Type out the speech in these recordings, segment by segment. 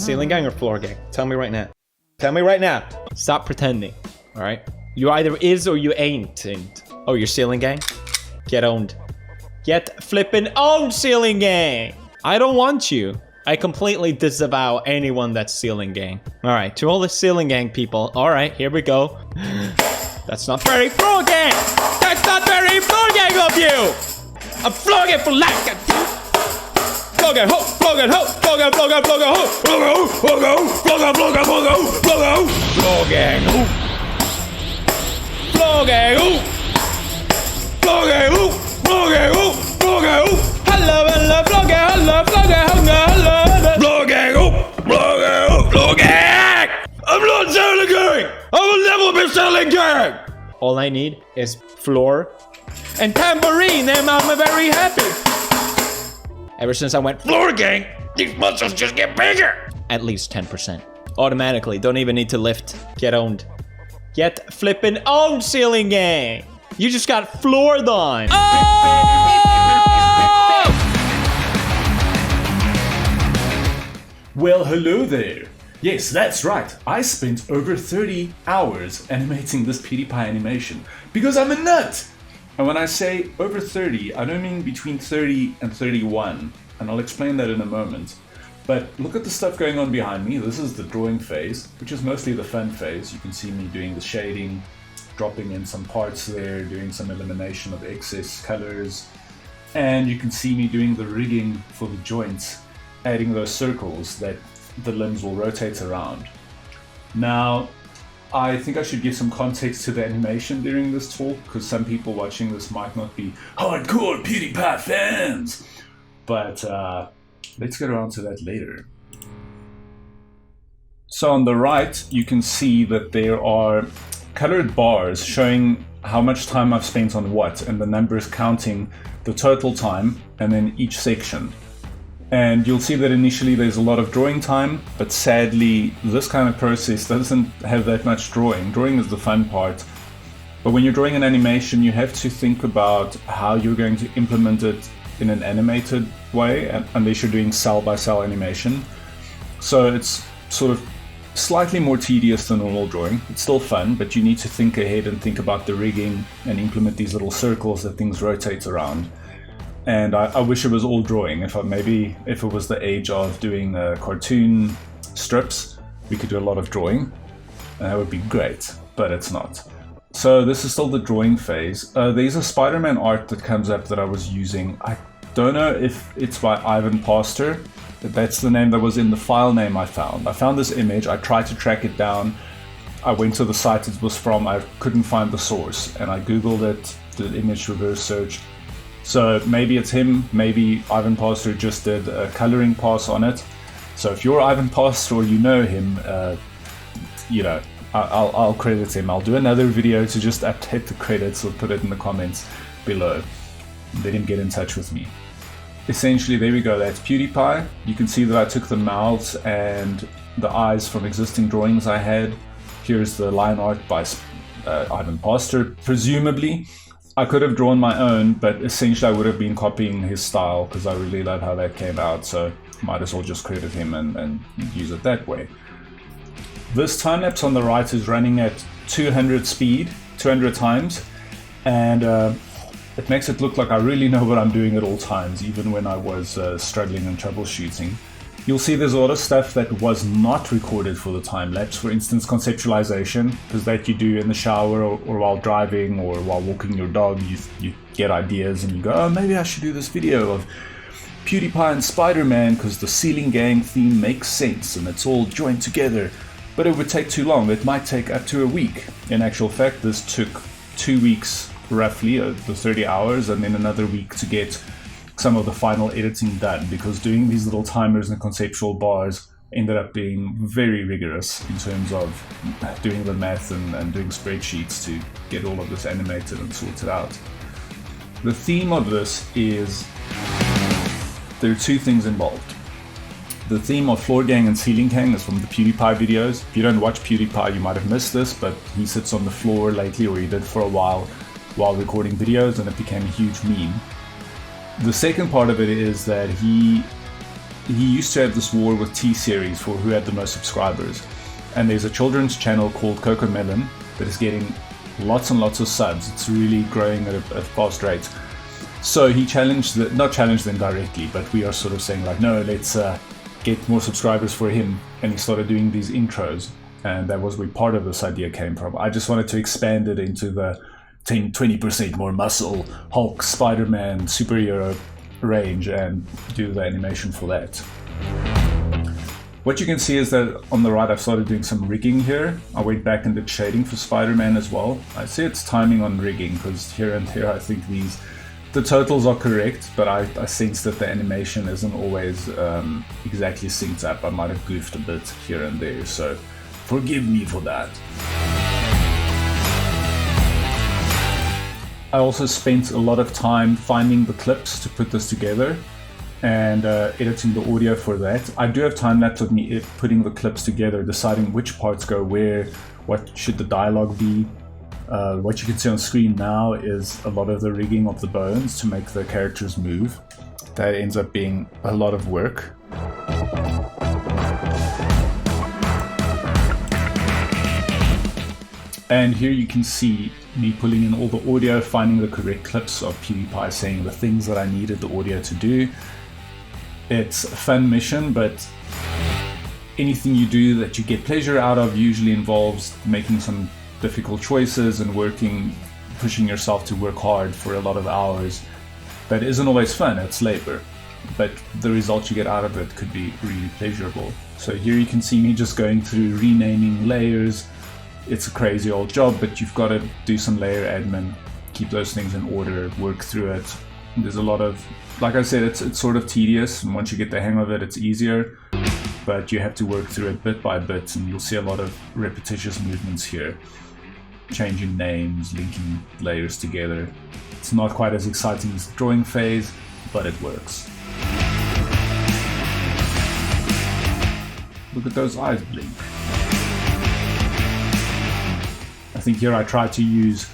ceiling gang or floor gang? Tell me right now. Tell me right now. Stop pretending, all right? You either is or you ain't. Oh, you're ceiling gang? Get owned. Get flippin' owned, ceiling gang! I don't want you. I completely disavow anyone that's ceiling gang. All right, to all the ceiling gang people. All right, here we go. That's not very floor gang! That's not very floor gang of you! I'm floor gang for life! Floor gang, ho! Floor gang, ho! Floor gang, floor gang, floor gang, ho! Floor gang, ho! Floor gang, ho! Floor gang, floor gang, floor gang, ho! Floor gang, ho! Floor gang, ho! Floor gang, ho! Floor gang, ho! Floor gang, ho! Floor gang, ho! Hello, hello, floor gang, hello, floor gang, hello, floor gang, ho! Floor gang, ho! Floor gang! I'm not selling gang! I will never be selling gang! All I need is floor and tambourine, and I'm very happy. Ever since I went floor gang, these muscles just get bigger. At least 10%. Automatically, don't even need to lift. Get owned. Get flippin' owned, ceiling gang. You just got floored on. Oh! Well, hello there. Yes, that's right. I spent over 30 hours animating this PewDiePie animation because I'm a nut. And when I say over 30, I don't mean between 30 and 31, and I'll explain that in a moment. But look at the stuff going on behind me. This is the drawing phase, which is mostly the fun phase. You can see me doing the shading, dropping in some parts there, doing some elimination of excess colors. And you can see me doing the rigging for the joints, adding those circles that the limbs will rotate around. Now, I think I should give some context to the animation during this talk, because some people watching this might not be hardcore PewDiePie fans. But let's get around to that later. So on the right, you can see that there are colored bars showing how much time I've spent on what, and the numbers counting the total time and then each section. And you'll see that initially there's a lot of drawing time, but sadly this kind of process doesn't have that much drawing. Drawing is the fun part. But when you're drawing an animation, you have to think about how you're going to implement it in an animated way, unless you're doing cell-by-cell animation. So it's sort of slightly more tedious than normal drawing. It's still fun, but you need to think ahead and think about the rigging and implement these little circles that things rotate around. And I wish it was all drawing. If it was the age of doing cartoon strips, we could do a lot of drawing, and that would be great, but it's not. So this is still the drawing phase. There's a Spiderman art that comes up that I was using. I don't know if it's by Ivan Pastor. That's the name that was in the file name I found. I found this image, I tried to track it down. I went to the site it was from, I couldn't find the source, and I googled it, did image reverse search. So maybe it's him, maybe Ivan Pastor just did a coloring pass on it. So if you're Ivan Pastor or you know him, you know, I'll credit him. I'll do another video to just update the credits or put it in the comments below. Let him get in touch with me. Essentially, there we go, that's PewDiePie. You can see that I took the mouths and the eyes from existing drawings I had. Here's the line art by Ivan Pastor, presumably. I could have drawn my own, but essentially I would have been copying his style because I really love how that came out, so might as well just credit him and use it that way. This time lapse on the right is running at 200 speed, 200 times, and it makes it look like I really know what I'm doing at all times, even when I was struggling and troubleshooting. You'll see there's a lot of stuff that was not recorded for the time lapse. For instance, conceptualization, because that you do in the shower or while driving or while walking your dog. You get ideas and you go, oh, maybe I should do this video of PewDiePie and Spiderman because the ceiling gang theme makes sense and it's all joined together. But it would take too long. It might take up to a week. In actual fact, this took 2 weeks roughly, the 30 hours, and then another week to get some of the final editing done, because doing these little timers and conceptual bars ended up being very rigorous in terms of doing the math and doing spreadsheets to get all of this animated and sorted out. The theme of this is, there are two things involved. The theme of floor gang and ceiling gang is from the PewDiePie videos. If you don't watch PewDiePie, you might have missed this, but he sits on the floor lately, or he did for a while recording videos, and it became a huge meme. The second part of it is that he he used to have this war with T-Series for who had the most subscribers. And there's a children's channel called Cocomelon that is getting lots and lots of subs. It's really growing at a fast rate. So he not challenged them directly, but we are sort of saying like, no, let's get more subscribers for him. And he started doing these intros. And that was where part of this idea came from. I just wanted to expand it into the 10-20% more muscle, Hulk, Spiderman, superhero range, and do the animation for that. What you can see is that on the right I've started doing some rigging here. I went back and did shading for Spider-Man as well. I see it's timing on rigging because here and here I think the totals are correct, but I sense that the animation isn't always exactly synced up. I might have goofed a bit here and there, so forgive me for that. I also spent a lot of time finding the clips to put this together and editing the audio for that. I do have time-lapse of me putting the clips together, deciding which parts go where, what should the dialogue be. What you can see on screen now is a lot of the rigging of the bones to make the characters move. That ends up being a lot of work. And here you can see me pulling in all the audio, finding the correct clips of PewDiePie saying the things that I needed the audio to do. It's a fun mission, but anything you do that you get pleasure out of usually involves making some difficult choices and pushing yourself to work hard for a lot of hours. That isn't always fun, it's labor, but the result you get out of it could be really pleasurable. So here you can see me just going through renaming layers. It's a crazy old job, but you've got to do some layer admin, keep those things in order, work through it. There's a lot of, like I said, it's sort of tedious, and once you get the hang of it, it's easier, but you have to work through it bit by bit, and you'll see a lot of repetitious movements here. Changing names, linking layers together. It's not quite as exciting as the drawing phase, but it works. Look at those eyes blink. I think here I tried to use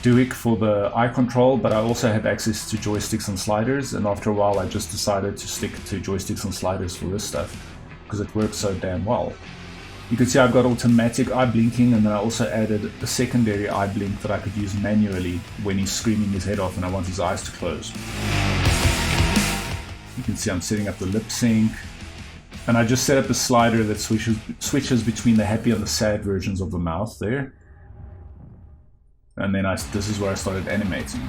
Duik for the eye control, but I also had access to joysticks and sliders, and after a while I just decided to stick to joysticks and sliders for this stuff because it works so damn well. You can see I've got automatic eye blinking, and then I also added a secondary eye blink that I could use manually when he's screaming his head off and I want his eyes to close. You can see I'm setting up the lip sync, and I just set up a slider that switches between the happy and the sad versions of the mouth there. And then this is where I started animating,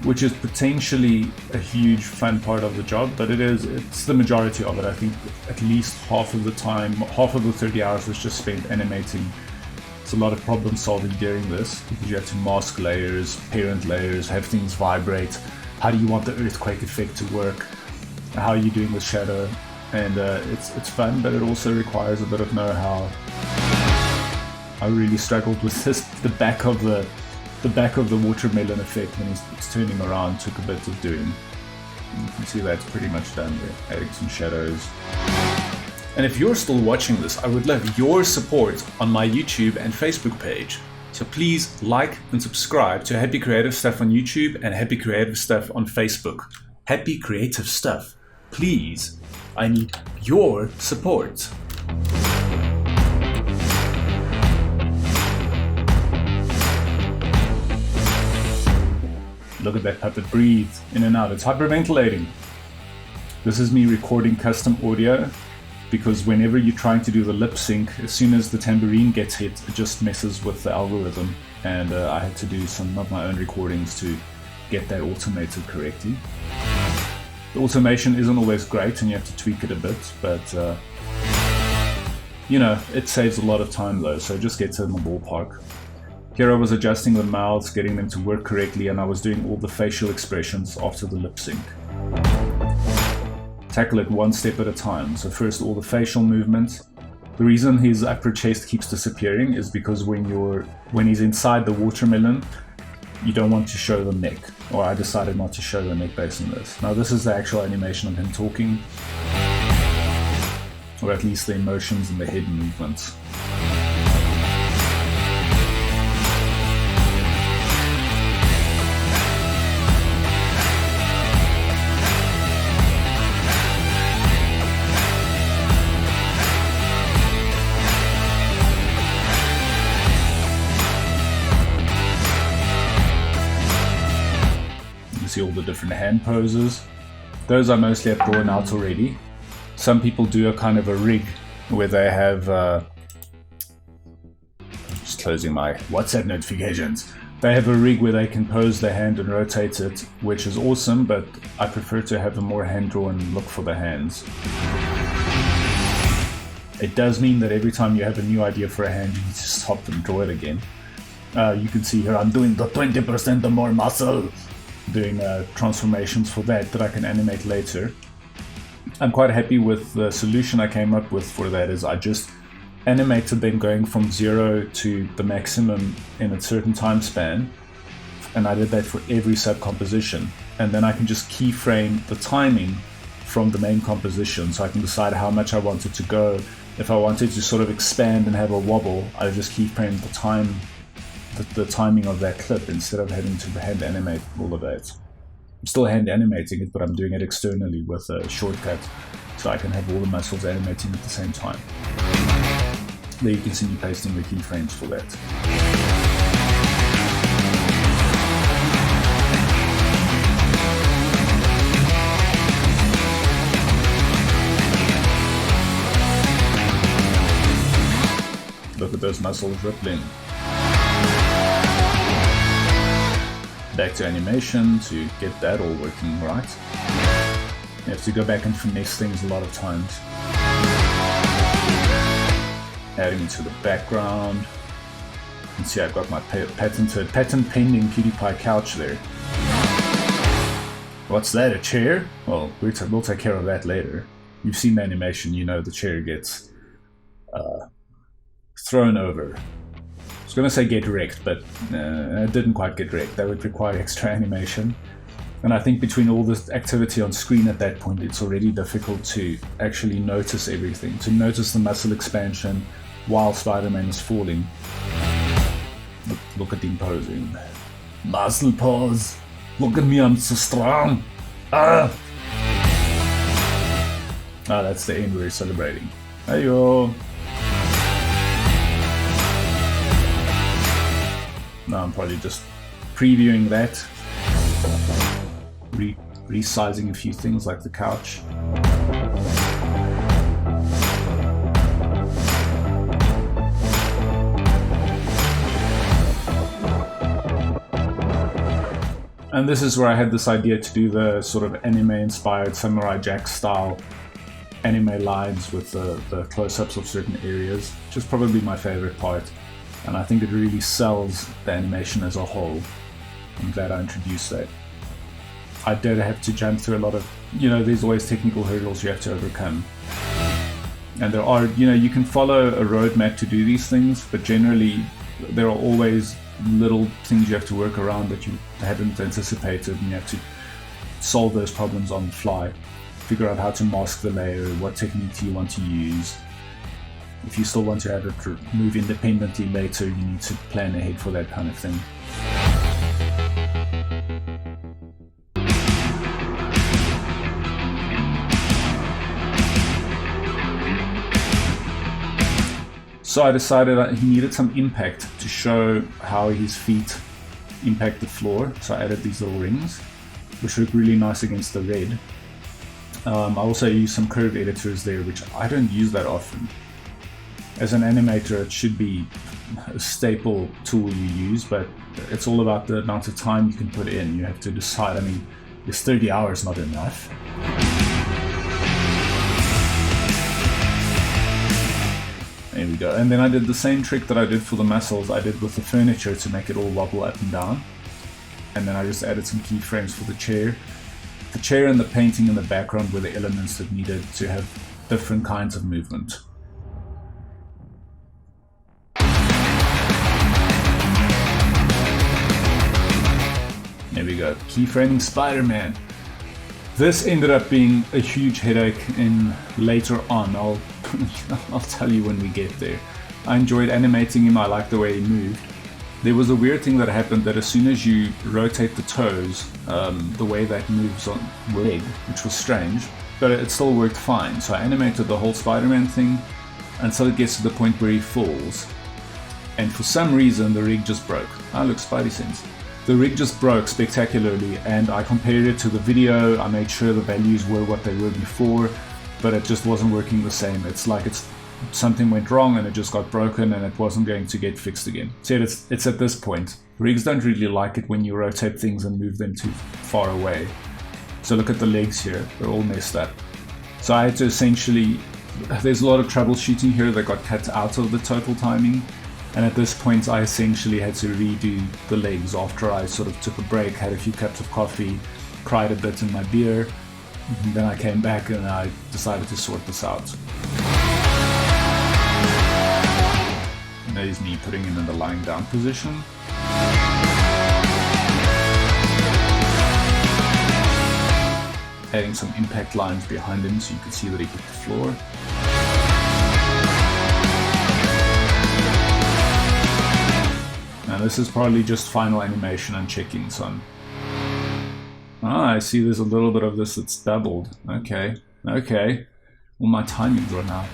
which is potentially a huge fun part of the job, but it's the majority of it. I think at least half of the time, half of the 30 hours was just spent animating. It's a lot of problem solving during this, because you have to mask layers, parent layers, have things vibrate. How do you want the earthquake effect to work? How are you doing the shadow? And it's fun, but it also requires a bit of know-how. I really struggled with this. The back of the watermelon effect when it's turning around took a bit of doing. You can see that's pretty much done there, adding some shadows. And if you're still watching this, I would love your support on my YouTube and Facebook page. So please like and subscribe to Happy Creative Stuff on YouTube and Happy Creative Stuff on Facebook. Happy Creative Stuff. Please, I need your support. Look at that puppet breathe in and out. It's hyperventilating. This is me recording custom audio, because whenever you're trying to do the lip sync, as soon as the tambourine gets hit, it just messes with the algorithm. And I had to do some of my own recordings to get that automated correctly. The automation isn't always great and you have to tweak it a bit, but you know, it saves a lot of time though, so it just gets in the ballpark. Here I was adjusting the mouths, getting them to work correctly, and I was doing all the facial expressions after the lip sync. Tackle it one step at a time. So first all the facial movements. The reason his upper chest keeps disappearing is because when he's inside the watermelon, you don't want to show the neck. Or I decided not to show the neck based on this. Now this is the actual animation of him talking, or at least the emotions and the head movements. see all the different hand poses. Those I mostly have drawn out already. Some people do a kind of a rig where they have, just closing my WhatsApp notifications. They have a rig where they can pose their hand and rotate it, which is awesome, but I prefer to have a more hand-drawn look for the hands. It does mean that every time you have a new idea for a hand, you need to stop and draw it again. You can see here I'm doing the 20% more muscle, doing transformations for that I can animate later. I'm quite happy with the solution I came up with for that. Is I just animated them going from 0 to the maximum in a certain time span, and I did that for every sub-composition, and then I can just keyframe the timing from the main composition, so I can decide how much I wanted to go. If I wanted to sort of expand and have a wobble, I just keyframe the timing of that clip instead of having to hand animate all of that. I'm still hand animating it, but I'm doing it externally with a shortcut, so I can have all the muscles animating at the same time. There you can see me pasting the keyframes for that. Look at those muscles rippling. Back to animation to get that all working right. You have to go back and finesse things a lot of times. Adding to the background. You can see I've got my patent pending PewDiePie couch there. What's that, a chair? Well, we'll take care of that later. You've seen the animation, you know the chair gets thrown over. I was going to say get wrecked, but it didn't quite get wrecked. That would require extra animation. And I think between all this activity on screen at that point, it's already difficult to actually notice everything, to notice the muscle expansion while Spider-Man is falling. Look at him posing. Muscle pose. Look at me, I'm so strong. Ah, that's the end we're celebrating. Hey-yo. Now I'm probably just previewing that, resizing a few things like the couch. And this is where I had this idea to do the sort of anime-inspired Samurai Jack style anime lines with the close-ups of certain areas, which is probably my favorite part. And I think it really sells the animation as a whole. I'm glad I introduced that. I did have to jump through a lot of, there's always technical hurdles you have to overcome. And there are, you can follow a roadmap to do these things, but generally there are always little things you have to work around that you hadn't anticipated, and you have to solve those problems on the fly. Figure out how to mask the layer, what technique you want to use. If you still want to have it move independently later, you need to plan ahead for that kind of thing. So I decided that he needed some impact to show how his feet impact the floor. So I added these little rings, which look really nice against the red. I also used some curve editors there, which I don't use that often. As an animator, it should be a staple tool you use, but it's all about the amount of time you can put in. You have to decide, is 30 hours not enough? There we go. And then I did the same trick that I did for the muscles, I did with the furniture to make it all wobble up and down. And then I just added some keyframes for the chair. The chair and the painting in the background were the elements that needed to have different kinds of movement. There we go, keyframing Spider-Man. This ended up being a huge headache in later on. I'll tell you when we get there. I enjoyed animating him, I liked the way he moved. There was a weird thing that happened that as soon as you rotate the toes, the way that moves on leg, which was strange, but it still worked fine. So I animated the whole Spider-Man thing until it gets to the point where he falls. And for some reason the rig just broke. Ah, look, Spidey sense. the rig just broke spectacularly, and I compared it to the video. I made sure the values were what they were before, but it just wasn't working the same. It's like something went wrong and it just got broken and it wasn't going to get fixed again. So it's at this point. Rigs don't really like it when you rotate things and move them too far away. So look at the legs here, they're all messed up. So I had to essentially, there's a lot of troubleshooting here that got cut out of the total timing. And at this point I essentially had to redo the legs after I sort of took a break, had a few cups of coffee, cried a bit in my beer. And then I came back and I decided to sort this out. And there's me putting him in the lying down position. Adding some impact lines behind him so you can see that he hit the floor. Now this is probably just final animation and checking some. Ah, I see there's a little bit of this that's doubled. Okay. Well, my timing's run out.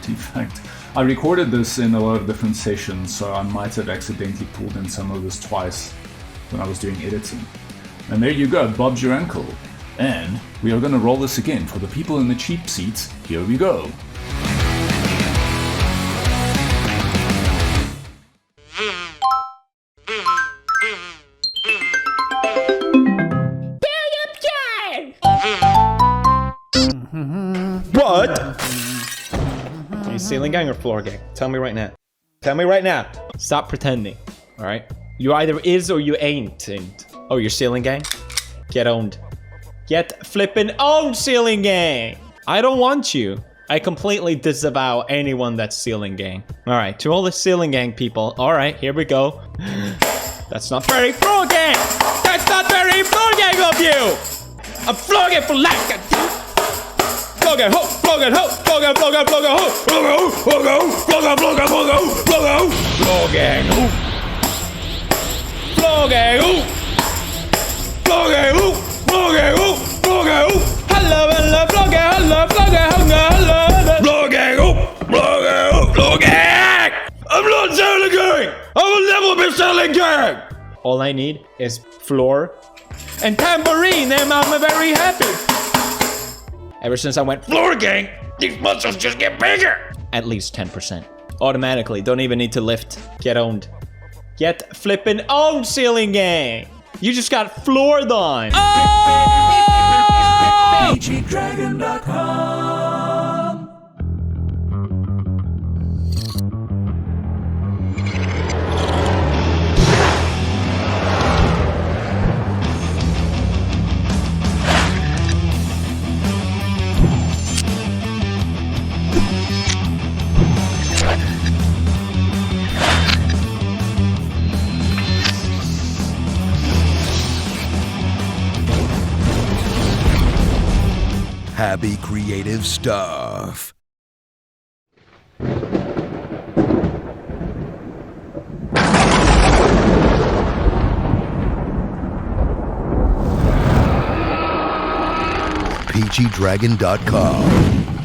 Defect. I recorded this in a lot of different sessions, so I might have accidentally pulled in some of this twice when I was doing editing. And there you go, Bob's your uncle. And we are going to roll this again for the people in the cheap seats. Here we go. What? Are you ceiling gang or floor gang? Tell me right now. Tell me right now. Stop pretending. All right? You either is or you ain't. And oh, you're ceiling gang? Get owned. Get flippin' owned, ceiling gang! I don't want you. I completely disavow anyone that's ceiling gang. Alright, to all the ceiling gang people, alright, here we go. That's not very floor gang! That's not very floor gang of you! I'm floor gang for life! Floor gang, ho! Floor gang, ho! Floor gang, floor gang, floor gang, ho! Floor gang, ho! Floor gang, ho! Floor gang, floor gang, floor gang, ho! Floor gang, ho! Floor gang, ho! Floor gang, ho! Floor gang, ho! Floorgang, hello, hello, floorgang, hello, floorgang, hello, floorgang, floorgang. I'm not selling gang. I will never be selling gang. All I need is floor and tambourine, and I'm very happy. Ever since I went floor gang, these muscles just get bigger. At least 10%. Automatically, don't even need to lift. Get owned. Get flippin' owned, ceiling gang. You just got floored on. Oh! PGDragon.com. Happy creative stuff. PGDragon.com.